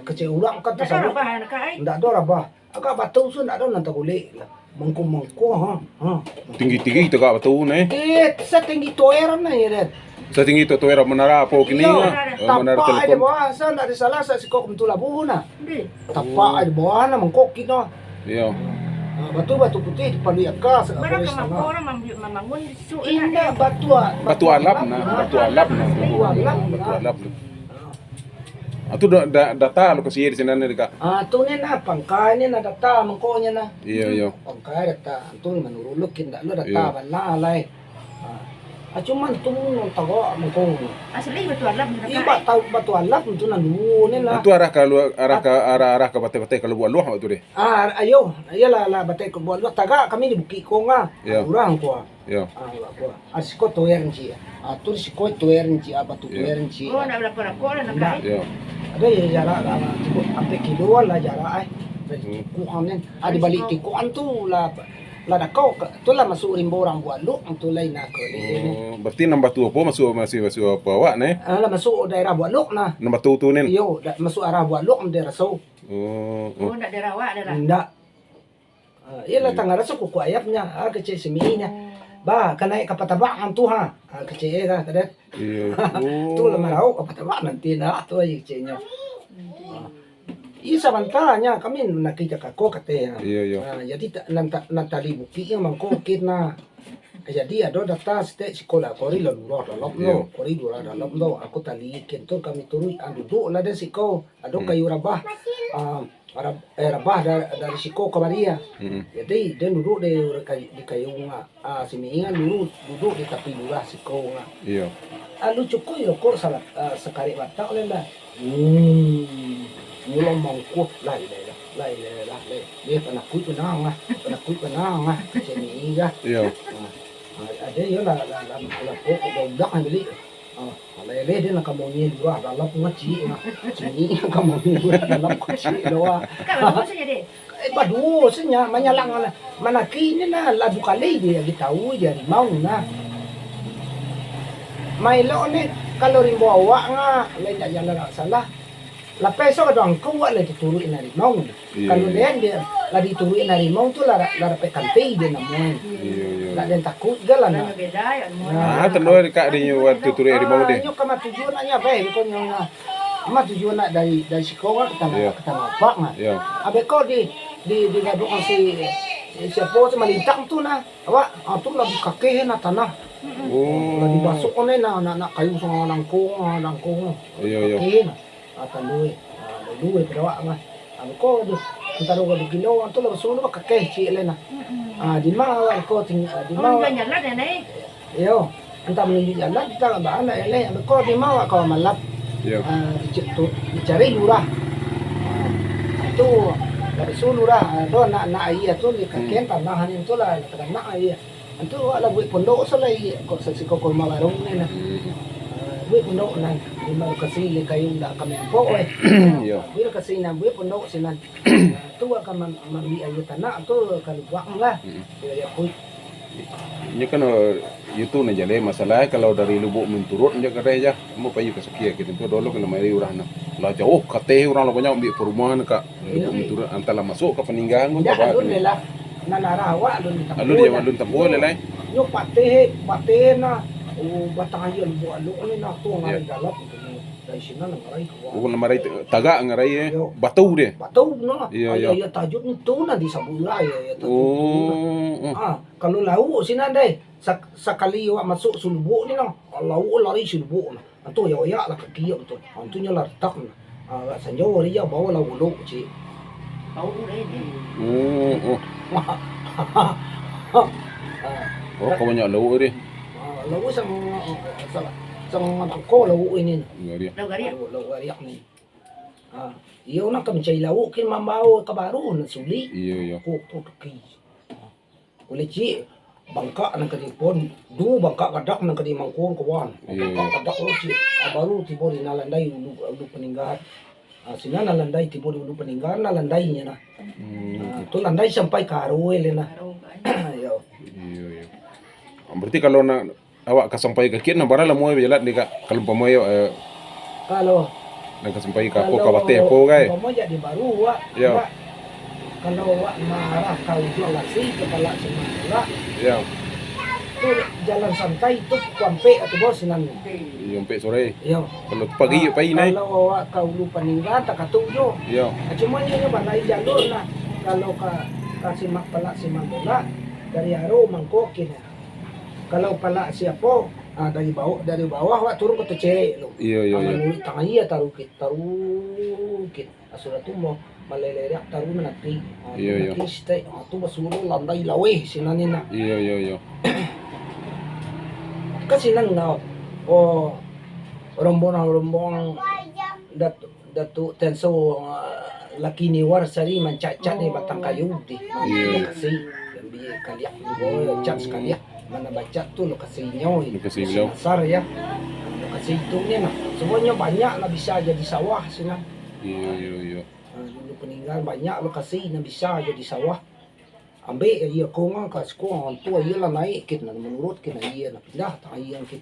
Kecil ulang kan tersebut. Ndak ada rabah. Agak batu su ndak ada nanti kulit. Mengko ha. Tinggi-tinggi itu kak batu nih. Setinggi toer na ya. Setinggi itu tuh era menara apa kini menara Tapak ada telepon. bawah sa ndak ada salah sa sikok betul labu na. Tapak ada bawah na mengkok kino. Iya. Batu putih di palu ka sa Barang kemampu orang membangun su Indah batu Batu alap nah, batu alap nah. Batu alap. Itu data lo kasih di sini nih kak. Tu ni na pangkai ni na data mengkonya na. Iya. Pangkai data tu menurulukin dak lo data bala alai. Cuman tu nung tago mengkong. asli betul alam Iya batu alap tu na lu ni lah. Itu arah ke bate-bate kalau buat luah itu deh. Ayo, iyalah batai ko buat taga kami di Bukit Konga. Iya. Urang ko. Iya. Asiko toyer nci. Tu siko toyer nci batu toyer nci. oh nak berapa rakor nak kai Iya. Ada ya jarak cukup sampai kiloan lah jarak kuhanin di balik tikuan tu lah dakau tu lah masuk rimbo orang buat lu tu lain nak ke Berarti nambah tu apa masuk apa awak nih? lah masuk daerah buat lu nah Nambah tu nih. yo masuk arah buat lu daerah so oh nak dirawat dah lah ndak iyalah tangga rasa kuku ayapnya kecil seminya ba kena kapatabangan tu ha kecil ka kadet Iya. tu lah marau kapatabangan nanti na tu ay kecilnya isa bantanya kami nakita kako kate Iya. jadi natali bukti yang mangkokit na jadi ada data sete sekolah kori lalu dalam no kori dua dalam no aku tali kento kami turun duduk lah dari siko ada kayu rabah rabah dari siko ke Maria jadi dia duduk di kayu semiingan duduk di tepi lurah siko Iya. lucu ko yo ko salah sekali batak lah mulong mangkuk lai dia penakut penang sini Iya. ada yo lah pok budak ang beli lele dia nak kamunya dua dalam ngaci sini kamunya dalam ngaci doa kan bagus saja deh badu senya manyalang mana kini na ladu kali dia tahu dia mau na Mailo ni kalau rimbo awak nga lain tak jalan salah la peso ka doang ko wala dituruin na rimau kalau dia la dituruin na rimau tu la pe kante dia na mo la den takut galan na beda ya Terus kak di waktu turu rimau deh. nyo kama tujuan nya ba ko nyo na ma tujuan na dari sekolah kita ngapak nga Iya. abe ko di ngaduk si siapa tu malintang tu na awak tu la kakeh na tanah lagi basok ko na kayu sa langkong Iya. Taluy pero nga ko do taro ko kilo anto la suno ba kakeh ci elena di ma ko ting di ma oh banyak lah nenek yo anta menuju jalan kita ba ana ele ko di ma ko malap Iya. dicari lurah itu dari sulurah do na iya tu di kakeh tanahan itu lah tanah iya itu wala buat pondok salai kok sa siko ko mawarong na buat pondok na di mau kasi kayo ndak kami po Iya. buat kasi na buat pondok sinan tu akan mami ayo tanah tu kaluwak lah ya ku Ini kan itu nih jadi masalah kalau dari Lubuk menturut aja kata aja mau payu ke Sekia gitu itu dulu kalau mari urang lah jauh kate orang lo banyak ambil perumahan kak Lubuk menturut antara masuk ke peninggalan ya apa alun nila nanarawa alun alun dia alun tambol lelai yo pate na batang ayo bu alun ni na tu ngai galap dari sini nang ngarai ko bukan marai tagak ngarai batu deh batu no Iya. ya tajuk ni tu na di sabula ya Oh. kalau lauk sini deh sekali awak masuk sulbuk ni no lauk lari sulbuk na antu ya lah kaki tu antunya lartak na sanjo dia bawa lauk lu ci bau deh Oh kau banyak lauk deh lauk sang ko lauk ini Ngaria. lau garia lauk ariak ni iyo na kami cai lauk kin mamau kabaru na suli Iya. ko kaki oleh ci bangka nang kadipon du bangka kadak nang kadi mangkuang kawan bangka kadak lo ci baru tibo di nalandai ulu peninggalan sina nalandai tibo di ulu peninggalan nalandai nya na tu landai sampai karo elena yo Iya. Berarti kalau nak awak ke sampai ke kiri, barang lah mau jalan ni kak. Kalau pamoy kalau nagkasampay ka ko kawate ko kay. Kalau mau jadi baru wak. Ya. Wak, kalau wak marah kau jual nasi kepala semula. Ya. Itu jalan santai itu sampai atau bos sinan. Yung pe sore. Ya. Kalau pagi pa inay. Kalau wak kau lupa ninggal tak katujo. Ya. Cuma ini balai jalur lah. Kalau kasih mak pala si bola dari aro mangkokin. Kalau pala siapa dari bawah wak turun ke cewek lo. Iya. Menurut tangan iya tarukit. Asulah tu mau malelerak taruh menati. Iya. Stay tu basuruh landai lawe sinanin na. Iya. Kasi nang na rombong datu tenso laki ni war sari mancacat ni batang kayu di. Iya. Kasi biar kaliak ni cat sekaliak mana baca tu lokasi nyoy. Lokasi beliau. Besar ya. Lokasi itu ni nah. Semuanya banyak lah bisa jadi sawah sinan. Iya. Dulu peninggalan banyak lokasi yang bisa jadi sawah. Ambil iya konga kas konga tua iya lah naik kit menurut kena iya lah pindah tak iya kit.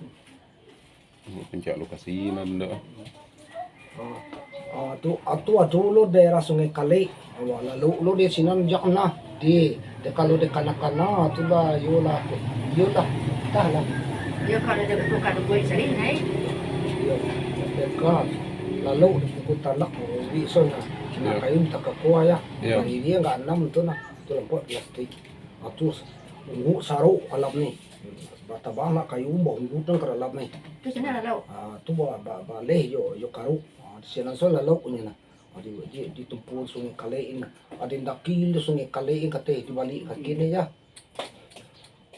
Pencak lokasi nanda. Tu lo daerah Sungai Kale. Lalu lo di sini jangan di kalau di kana-kana tu lah yola dah lah. Dia kalau dia buka gue sering naik. Dekat lalu di buku tanah di sana. Cuma kayu tak kuah ya. Hari dia enggak 6 tu nah. Tu lempot plastik. Tu ungu saru alap ni. Bata bana kayu bonggu tang keralap ni. Tu sana lalu. Tu baleh yo karu. Di sana so lalu punya nah. Di tumpul Sungai Kalein. Ada dakil Sungai Kalein kate di balik kaki ni ya.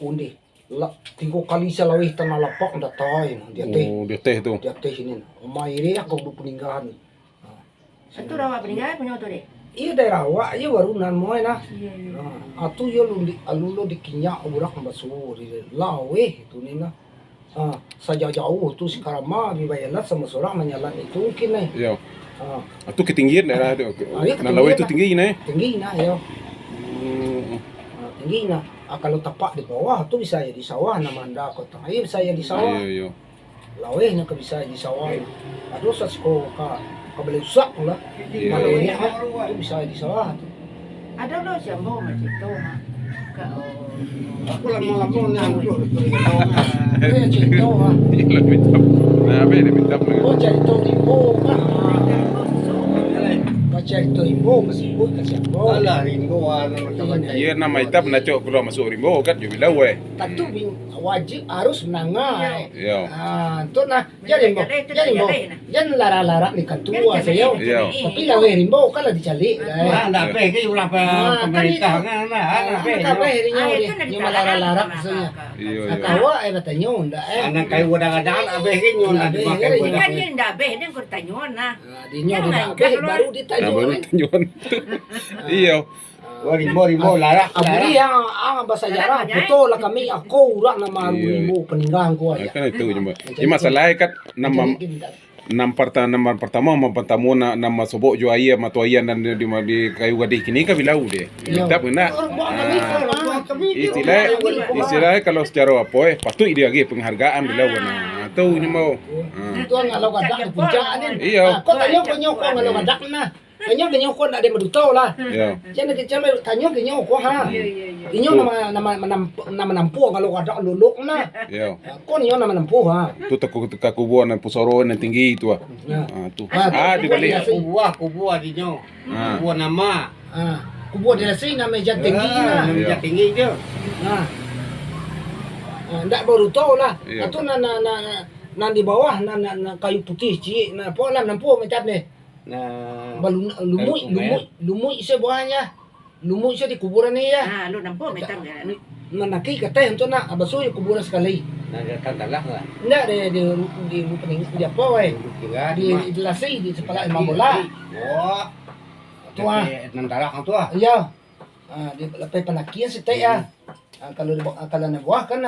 Undi. 3 kali sa lawih tanah lapak datain dia teh. Oh, dia teh tu. Dia teh sini. Umairi aku du peninggalan. Itu rawa peninggalan punya tu deh. Iya daerah wa iya baru nan moy na. Iya. Atu yo alulo di kinyak urak basur lawe itu ni na. Saja jauh tu sekarang mah bibayalat sama seorang menyalat itu mungkin nih. Iya. Itu ketinggian daerah tu. Nah, lawe itu tinggi nih. Tinggi na yo. Tinggi na. Kalau tapak di bawah tu bisa jadi sawah nama anda kota. Iya bisa jadi sawah. Iya. Laweh na bisa jadi sawah. Aduh sasko ka beli usak lah. Malenya tu bisa jadi sawah. Ada lo siapa macam itu mah. Aku lama-lama ni aku cerita ah. Iya, mitap. Nah, apa dia mitap ni? Oh cerita ibu kan. Cerita ibu masih ibu ke siapa? Alah rimbuan Iya, nama mitap nak cok kalau masuk rimbo kan jadi lawe. Tentu wajib harus menangai. Iya. Tu nah jadi mo. Jangan lara-lara ni ketua saya. Iya. Tapi lawe rimbo kalau dicari. Anda pergi ulah pemerintah kan Apa herinya ni lara-lara saya. Iya. Kawa bertanya ndak anak kayu kadang-kadang pergi nyona dipakai Kan dia ndak beh dia kau tanya nah. Dinya baru ditanya. Nah, baru tunjuan. Iya. rimbo larak Abuli yang bahasa Jawa betul lah kami aku urak nama ibu peninggalan ku Nah, aja. kan itu cuma. Ini masalahnya kan nama pertama nama sobok jo ayah matu ayah dan di kayu gadih kini kan bilau deh. Mitap kena. Istilahnya kalau secara apa patut dia lagi penghargaan bilau kena. Tahu ni mau. Itu ngalau gadak di puncak ni. Iya. Kau tanya kau ngalau gadak na. Tanya kau nak ada medutau lah. Iya. Jangan kita tanya kau ha. Inyo nama nampu kalau gadak luluk na. Iya. Kau inyo nama nampu ha. Tu tak kubuan dan pusoro yang tinggi itu ah. Tu. Di balik. kubuah di nyo kubuah nama Kubuat dia sini nama jat tinggi na. nama tinggi je Ndak baru tahu lah. Iya. Itu na di bawah na kayu putih cik na po lam nampu macam ni. nah Lumui isa buahnya. Lumui isa di kuburan ni ya. Ah, lu nampak macam ni. Manaki kata untuk nak abaso yung kuburan sekali. datang dalah lah Ndak di pening di apa weh. kira Di lasi di sekolah imam bola. oh Tua. nan dalah kan tua Iya. Di lepas panakian si teh ya. Kalau na buah kan na